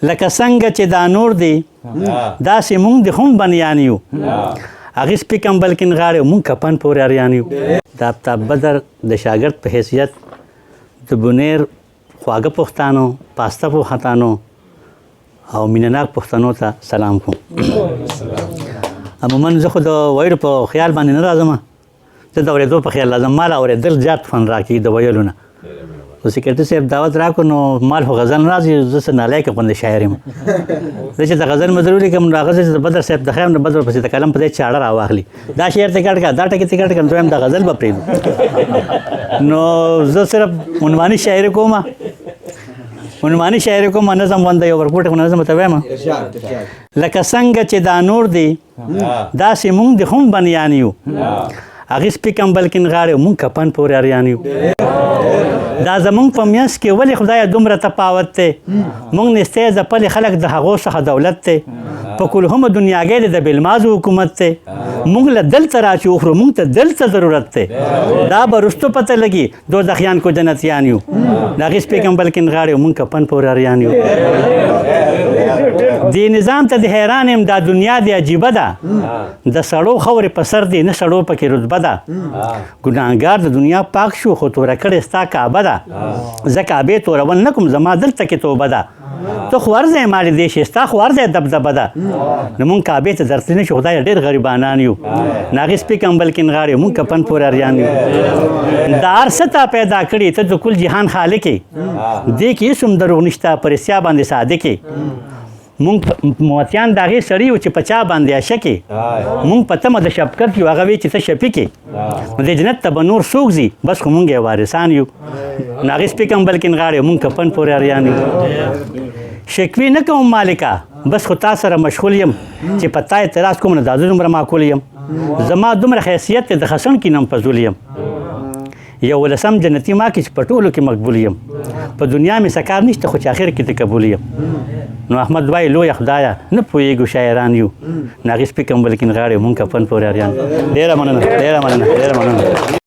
لکه څنګه چې دا نور دی داسې مونږ د هم بنیان یو هغې سپي کمبل کې نغاړې مونږ کفن پورې اریان یو د آفتاب بدر د شاګرد په حیثیت د بونیر خواږه پښتانو پاسته پوهتانو او مینهناک پښتنو ته سلام کوم عموما زه خو د ویلو په خیال باندې نه راځم زه د اورېدو په خیال راځم مال اورېدل زیات خوند راکوي د ویلو نه خو سیکرټري صاحب دعوت راکړو نو مال خو غزل نه راځي زه څه نالایقه غوندې شاعر یم زه چې د غزل مضرو لیکم نو هغه چې د بدر صاحب د خیم د بدر پسې د قلم په ځای چاړه راواخلي دا شعر ته کټ کړه دا ټکي ته کټ کړه دویم د غزل به پرېږدو نو زه صرف عنواني شاعري کوم عنواني شاعري کوم نظم غوندې یو ورکوټ نظم ته وایم لکه څنګه چې دا نور دی داسې مونږ د هم بنیان یو هغې سپي کمبل کې نغاړې مونږ کفن پورې اریان یو دا زمونږ په منځ کې ولې خدایه دومره تفاوت دی مونږ نستی ځپلې خلک د هغو څخه دولت دی په کلهمه دنیاګۍ د بېلمازو حکومت دی مونږ له دلته را چې وخورو مونږ ته دلته ضرورت دی دا به رستو پته لګي دوزخیان کو جنتیان یو د هغې سپي کمبل کې نغاړې مونږ کفن پورې اریان یو دې نظام ته د حیران یم دا دنیا دی عجیبه ده د سړو خورې په سر دی نه سړو پکې رتبه ده ګناهګار د دنیا پاک شو خو توره کړې ستا کعبه ده زه کعبې تورول نه کوم زما دلته کې توبه ده ته خو ورځې مالې دی شي ستا خو ورځې دبدبه ده نو مونږ کعبې ته درتلی نه شو خدایه ډېر غریبانان یو نه هغې سپي کمبل کې نغاړې مونږ کفن پورې اریان یو دا هر څه تا پیدا کړي ته د کل جهان خالق یې دې کې هېڅ هم دروغ نشته په رښتیا باندې صادق یې مونږ موتیان د هغې سړي یو چې په چا باندې عشق یې مونږ په تمه د شفقت یو هغه وی چې ته شفیق یې نو د جنت ته به نور څوک ځي بس خو مونږ یې وارثان یو نو هغې سپي کمبل کې نغاړې مونږ کفن پورې اریان یو شکوې نه کوم مالکه بس خو تا سره مشغول یم چې په تا اعتراض کوم نو دا زه دومره معقول یم زما دومره حیثیت دی د خسن کې نم فضول یم یو ولسم جنتي ما کې چې په ټولو کې مقبول یم په دنیا مې څه کار نشته خو چې آخر کې د قبول یم نو احمد وایي لویه خدایه نه پوهېږو شاعران یو نه هغې سپي کمبل کې نغاړې مونږ کفن پورې اریان ډېره مننه ډېره مننه ډېره مننه